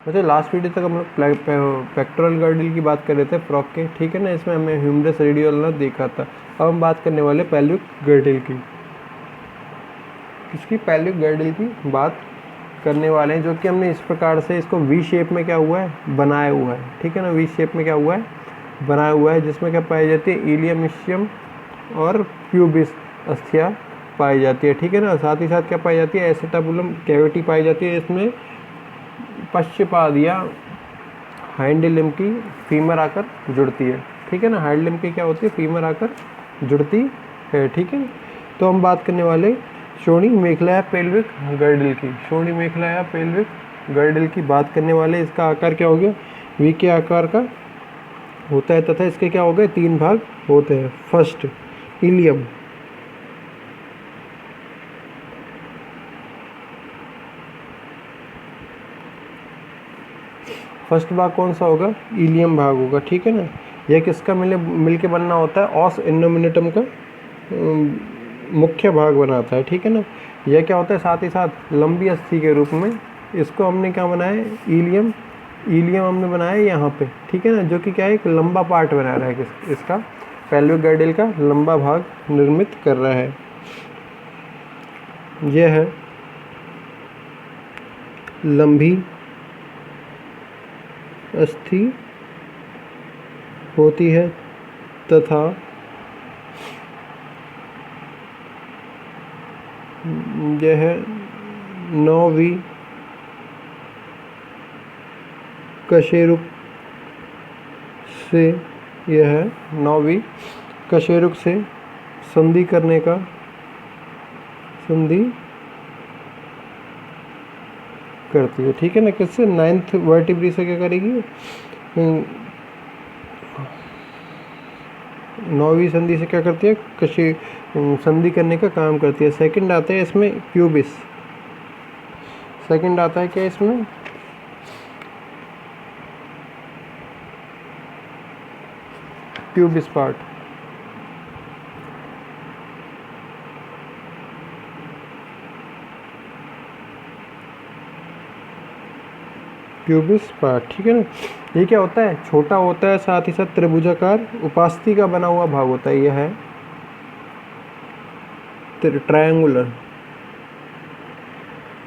अच्छा, last video तक हम लोग पेक्टोरल गर्डल की बात कर रहे थे फ्रॉग के, ठीक है ना। इसमें हमने ह्यूमरस रेडियोला देखा था। अब हम बात करने वाले पेल्विक गर्डल की। इसकी पेल्विक गर्डल की बात करने वाले हैं, जो कि हमने इस प्रकार से इसको वी शेप में क्या हुआ है, बनाया हुआ है, ठीक है ना। वी शेप में क्या हुआ है, बनाया हुआ है, जिसमें क्या पाई जाती है, इलियम, इशियम और प्यूबिस अस्थिया पाई जाती है, ठीक है ना। साथ ही साथ क्या पाई जाती है, एसिटाबुलम कैविटी पाई जाती है। इसमें पश्चपाद या हाइंड लिम्ब की फीमर आकर जुड़ती है, ठीक है ना। हाइंड लिम्ब की क्या होती है, फीमर आकर जुड़ती है, ठीक है। तो हम बात करने वाले श्रोणि मेखला या पेल्विक गर्डल की। श्रोणि मेखला या पेल्विक गर्डल की बात करने वाले। इसका आकार क्या हो गया, वी के आकार का होता है तथा इसके क्या हो गए, 3 भाग होते हैं। फर्स्ट इलियम, फर्स्ट भाग कौन सा होगा, इलियम भाग होगा, ठीक है ना। यह किसका मिल के बनना होता है, ऑस इंडोमिनेटम का मुख्य भाग बनाता है, ठीक है ना। यह क्या होता है, साथ ही साथ लंबी अस्थि के रूप में इसको हमने क्या बनाया है, इलियम, इलियम हमने बनाया है यहाँ पे, ठीक है ना। जो कि क्या है, एक लंबा पार्ट बना रहा है इसका, पेल्विक गर्डल का लंबा भाग निर्मित कर रहा है। यह है लंबी अस्थि होती है तथा यह 9वीं कशेरुक से, यह 9वीं कशेरुक से संधि करती है, ठीक है ना। किससे, 9th वर्टिब्री से क्या करेगी, 9वीं संधि से क्या करती है, संधि करने का काम करती है। सेकंड आता है इसमें प्यूबिस, सेकंड आता है क्या इसमें, प्यूबिस पार्ट। प्यूबिस पार्ट, ठीक है ना। ये क्या होता है, छोटा होता है, साथ ही साथ त्रिभुजाकार उपास्थि का बना हुआ भाग होता है। यह है ट्रायंगुलर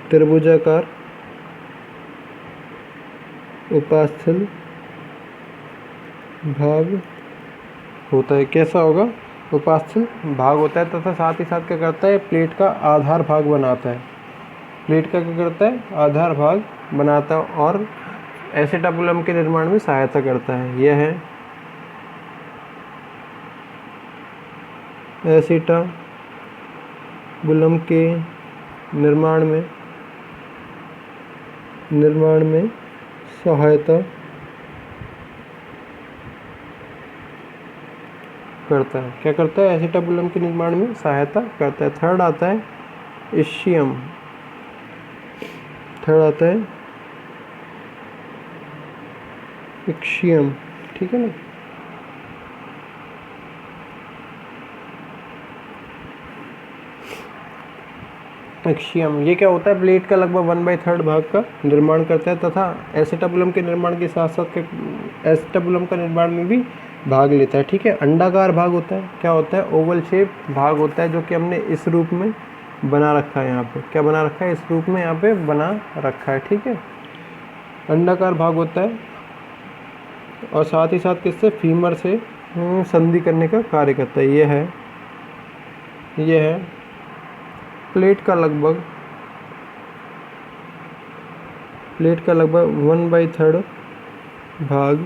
त्रिभुजाकार उपास्थल भाग होता है। कैसा होगा, उपास्थल भाग होता है तथा साथ ही साथ क्या करता है, प्लेट का आधार भाग बनाता है। प्लेट का क्या करता है, आधार भाग बनाता है और एसिटाबुलम के निर्माण में सहायता करता है। यह है एसिटाबुलम के निर्माण में सहायता करता है। क्या करता है, एसिटाबुलम के निर्माण में सहायता करता है। थर्ड आता है इशियम, थर्ड आता है इक्शियम, ठीक है ना। इक्शियम ये क्या होता है, प्लेट का लगभग 1/3 भाग का निर्माण करता है तथा एसिटाबुलम के निर्माण के साथ साथ एसिटाबुलम का निर्माण में भी भाग लेता है, ठीक है। अंडाकार भाग होता है, क्या होता है, ओवल शेप भाग होता है, जो कि हमने इस रूप में बना रखा है। यहाँ पे क्या बना रखा है, इस रूप में यहाँ पे बना रखा है, ठीक है। अंडाकार भाग होता है और साथ ही साथ किससे, फीमर से संधि करने का कार्य करता है। यह है प्लेट का लगभग 1/3 भाग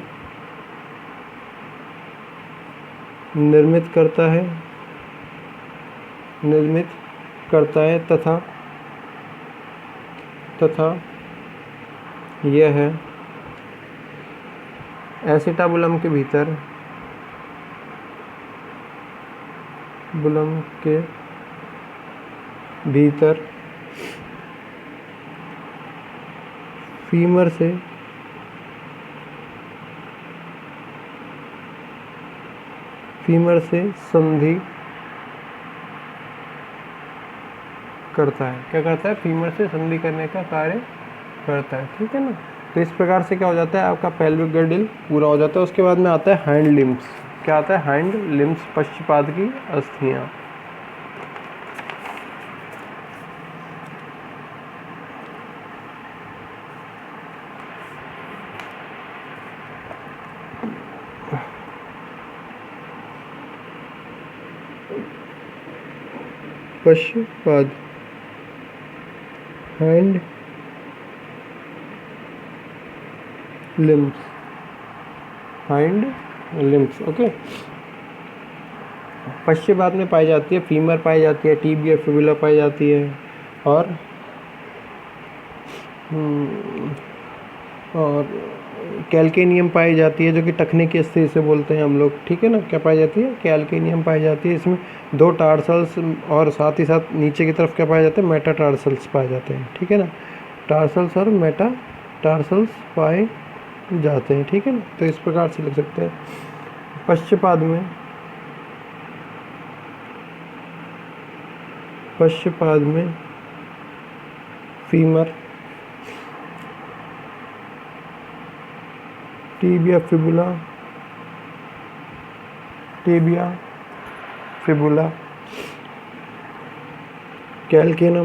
निर्मित करता है तथा यह है एसिटाबुलम के भीतर फीमर से संधि करता है। क्या करता है, फीमर से संधि करने का कार्य करता है, ठीक है ना। तो इस प्रकार से क्या हो जाता है, आपका पेल्विक गर्डल पूरा हो जाता है। उसके बाद में आता है हैंड लिम्स। क्या आता है, हैंड लिम्स, पश्चपाद की अस्थियाँ। पश्चपाद, hind limbs, hind limbs. Okay, पश्चपाद में पाई जाती है फीमर पाई जाती है, टीबिया फिबुला पाई जाती है, और कैल्केनियम पाई जाती है, जो कि टखने की अस्थि से बोलते हैं हम लोग। ठीक है ना, क्या पाई जाती है, कैल्केनियम पाई जाती है। इसमें 2 टार्सल्स और साथ ही साथ नीचे की तरफ क्या पाए जाते हैं, मेटा टार्सल्स पाए जाते हैं। ठीक है ना, टार्सल्स और मेटा टार्सल्स पाए जाते हैं। ठीक है ना, तो इस प्रकार से लिख सकते हैं। पश्चपाद में फीमर, टीबिया फिबुला, कैल्केनम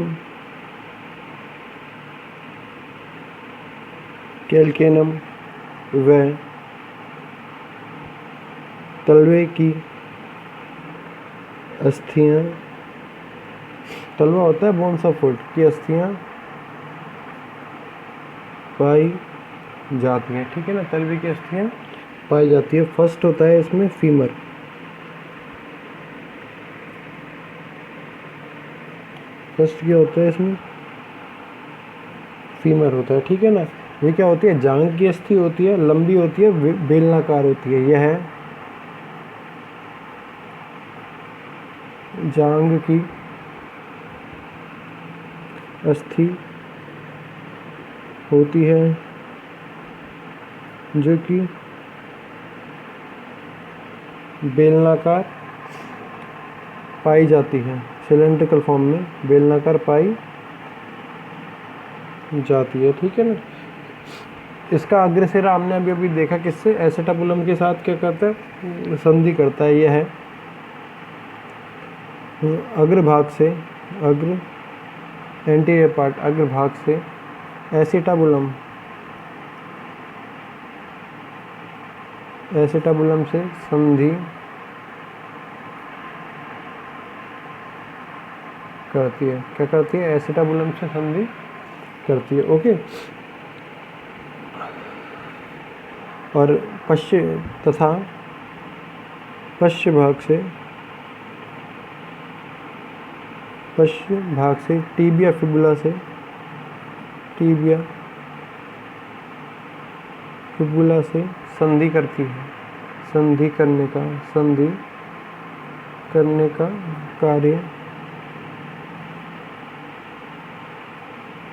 व तलवे की अस्थियाँ, तलवा होता है बोन्स ऑफ फुट की अस्थियाँ पाई जाती हैं। ठीक है ना, तलवे की अस्थियाँ पाई जाती है। फर्स्ट होता है इसमें फीमर, फर्स्ट क्या होता है इसमें, फीमर होता है। ठीक है ना, ये क्या होती है, जांघ की अस्थि होती है, लंबी होती है, बेलनाकार होती है। यह है जांघ की अस्थि होती है, जो कि बेलनाकार पाई जाती है, सिलेंड्रिकल फॉर्म में बेलनाकार पाई जाती है। ठीक है ना, इसका अग्रसिरा हमने अभी अभी देखा किससे, एसेटाबुलम के साथ क्या करता है, संधि करता है। यह है अग्रभाग से, एंटीरियर पार्ट, अग्रभाग से एसेटाबुलम से संधि करती है। क्या करती है, एसेटाबुलम से संधि करती है। ओके, और पश्च भाग से टीबिया फिबुला से संधि करती है। संधि करने का कार्य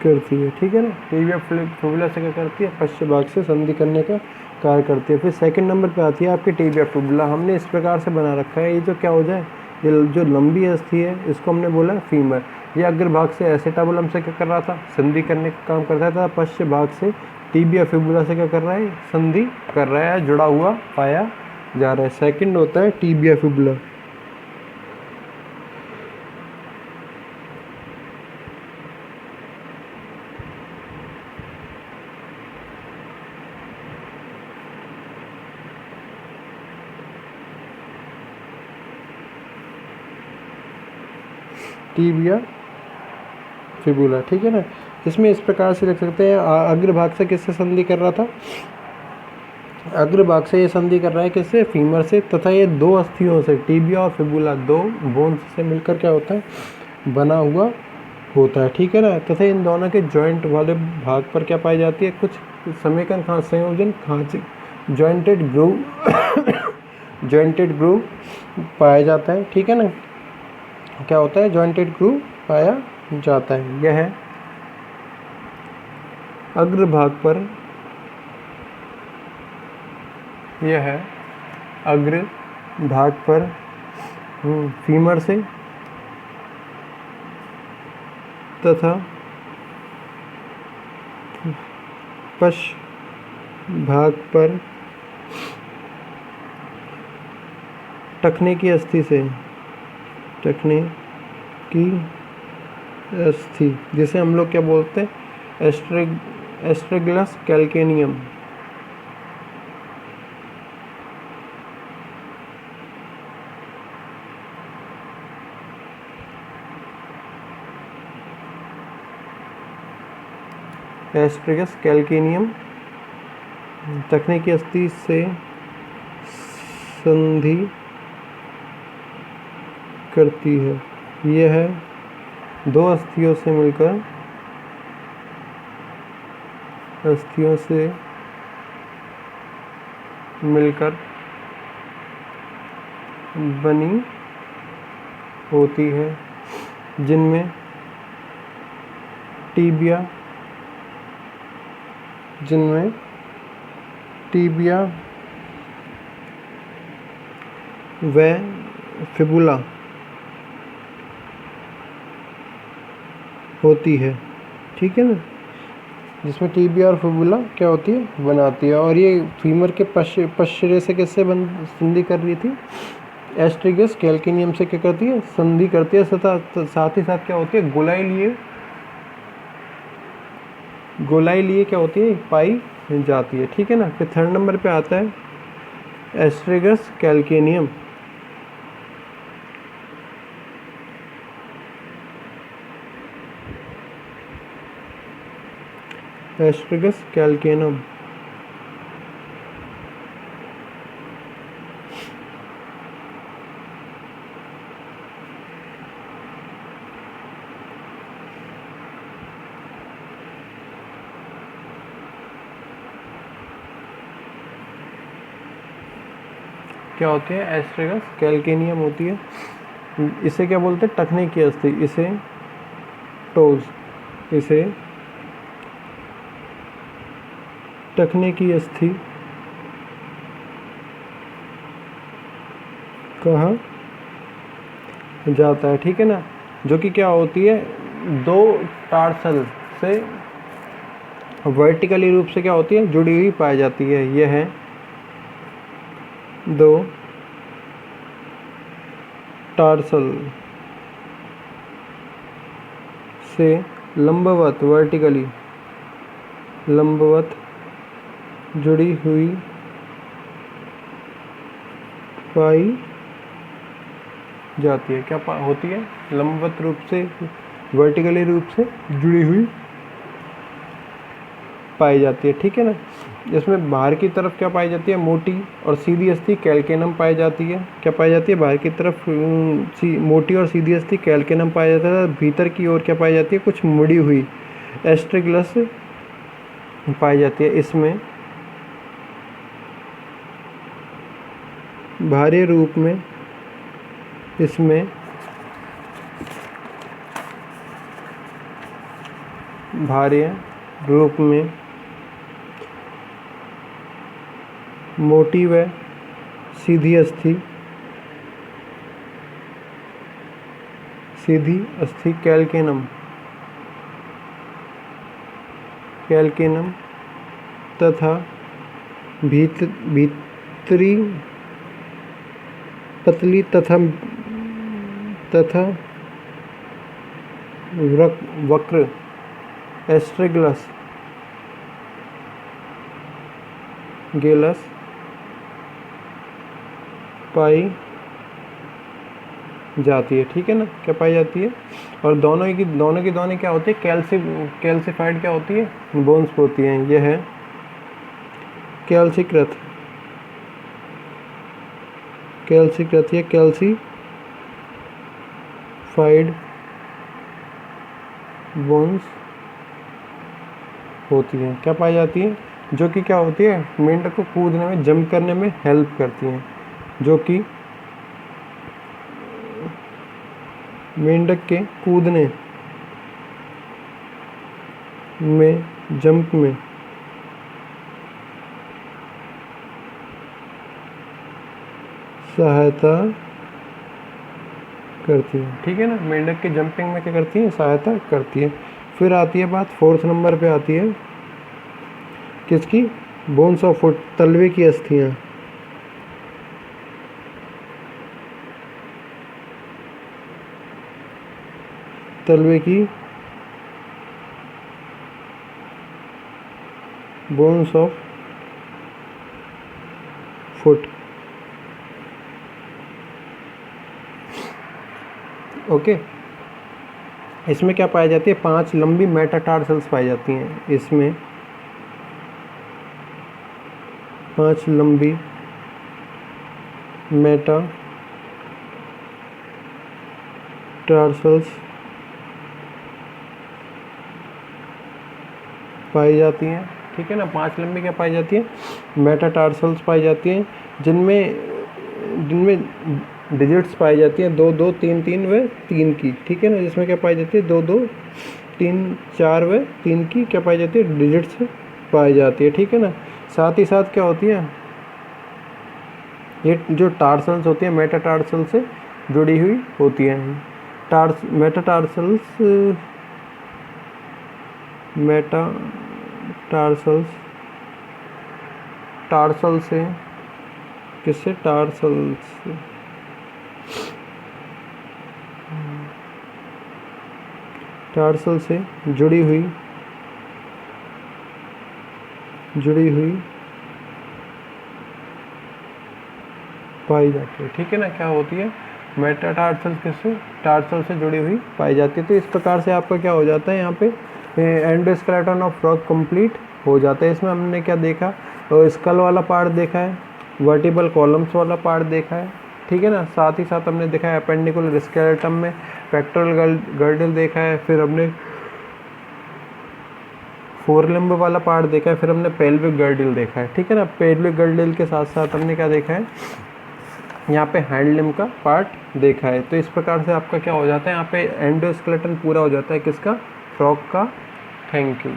करती है। ठीक है ना, टीबिया फिबुला से क्या करती है, पश्च भाग से संधि करने का कार्य करती है। फिर सेकंड नंबर पे आती है आपकी टीबिया फिबुला। हमने इस प्रकार से बना रखा है, ये तो क्या हो जाए, ये जो लंबी अस्थि है इसको हमने बोला फीमर। ये अग्रभाग से एसेटाबुलम से क्या कर रहा था, संधि करने का काम करता था। पश्च भाग से टीबिया फिबुला से क्या कर रहा है, संधि कर रहा है, जुड़ा हुआ पाया जा रहा है। सेकंड होता है टीबिया फिबुला। Tibia fibula. ठीक है ना, इसमें इस प्रकार से लिख सकते हैं, अग्रभाग से किससे संधि कर रहा था, अग्रभाग से ये संधि कर रहा है किससे, फीमर से, तथा ये 2 अस्थियों से, टीबिया और फिबुला 2 बोन्स से मिलकर क्या होता है, बना हुआ होता है। ठीक है ना, तथा इन दोनों के जॉइंट वाले भाग पर क्या पाई जाती है, कुछ समेकन संयोजन खांचे, जॉइंटेड ग्रूव पाया जाता है। ठीक है ना, क्या होता है, जॉइंटेड ग्रूव पाया जाता है। यह है अग्रभाग पर फीमर से तथा भाग पर टखने की अस्थि से, टखने की अस्थि, जिसे हम लोग क्या बोलते हैं, एस्ट्रेगलस कैल्केनियम। एस्ट्रेगस कैल्केनियम टखने की अस्थि से संधि करती है। यह दो अस्थियों से मिलकर बनी होती है, जिनमें टीबिया व फिबुला होती है। ठीक है ना, जिसमें टीबिया और फिबुला क्या होती है, बनाती है। और ये फीमर के पश्चरे से किससे संधि कर रही थी, एस्ट्रिगस कैल्केनियम से क्या करती है, संधि करती है। साथ ही साथ क्या होती है, गोलाई लिए क्या होती है, पाई जाती है। ठीक है ना। फिर थर्ड नंबर पे आता है एस्ट्रिगस कैल्केनियम। एस्ट्रिगस कैल्केनम क्या होती है, एस्ट्रिगस कैल्केनियम होती है। इसे क्या बोलते हैं, टखने की अस्थि, इसे टखने की अस्थि कहा जाता है। ठीक है ना, जो कि क्या होती है, दो टार्सल से वर्टिकली रूप से क्या होती है, जुड़ी हुई पाई जाती है। यह है दो टार्सल से लंबवत जुड़ी हुई पाई जाती है। क्या होती है, लंबवत रूप से, वर्टिकली रूप से जुड़ी हुई पाई जाती है। ठीक है ना। इसमें बाहर की तरफ क्या पाई जाती है, मोटी और सीधी अस्थि कैल्केनम पाई जाती है। क्या पाई जाती है, बाहर की तरफ मोटी और सीधी अस्थि कैल्केनम पाया जाता है। भीतर की ओर क्या पाई जाती है, कुछ मुड़ी हुई एस्ट्रिगलस पाई जाती है। इसमें भारी रूप में मोटी व सीधी अस्थि कैल्केनम तथा भीतरी पतली तथा वक्र एस्ट्रेगलस पाई जाती है। ठीक है ना, क्या पाई जाती है। और दोनों की क्या होती है, कैल्सिफाइड क्या होती है, बोन्स होती हैं। यह है कैल्सीकृत या कैल्सीफाइड बोन्स होती हैं। क्या पाई जाती है, जो कि क्या होती है, मेंढक को कूदने में, जंप करने में हेल्प करती हैं। जो कि मेंढक के कूदने में, जंप में सहायता करती है। ठीक है ना, मेंढक के जंपिंग में क्या करती है, सहायता करती है। फिर आती है बात, फोर्थ नंबर पे आती है किसकी, बोन्स ऑफ फुट, तलवे की अस्थियाँ। तलवे की बोन्स ऑफ फुट। ओके, इसमें क्या पाई जाती है? 5 लंबी मेटाटार्सल्स पाई जाती हैं। इसमें 5 लंबी मेटाटार्सल्स पाई जाती हैं, ठीक है ना। 5 लंबी क्या पाई जाती है? मेटाटार्सल्स पाई जाती हैं, जिनमें डिजिट्स पाई जाती हैं 2 2 3 3 व 3 की, ठीक है ना। जिसमें क्या पाई जाती है? 2 2 3 4 व 3 की क्या पाई जाती है? डिजिट्स पाई जाती है, ठीक है ना। साथ ही साथ क्या होती है? ये जो टार्सल्स होती हैं मेटाटार्सल से जुड़ी हुई होती हैं। टार्सल से किससे? टार्सल से जुड़ी हुई पाई जाती है, ठीक है ना। क्या होती है? मेटाटार्सल किससे? टार्सल से जुड़ी हुई पाई जाती है। तो इस प्रकार से आपका क्या हो जाता है? यहाँ पे एंडोस्केलेटन ऑफ फ्रॉग कंप्लीट हो जाता है। इसमें हमने क्या देखा? तो स्कल वाला पार्ट देखा है, वर्टिबल कॉलम्स वाला पार्ट देखा है, ठीक है ना। साथ ही साथ हमने देखा है अपेंडिकुलर स्केलेटन में पेक्टोरल गर्डल देखा है, फिर हमने फोरलिम्ब वाला पार्ट देखा है, फिर हमने पेल्विक गर्डल देखा है, ठीक है ना। पेल्विक गर्डल के साथ साथ हमने क्या देखा है? यहाँ पे हैंड लिम्ब का पार्ट देखा है। तो इस प्रकार से आपका क्या हो जाता है? यहाँ पे एंडोस्केलेटन पूरा हो जाता है किसका? फ्रॉग का। Thank you.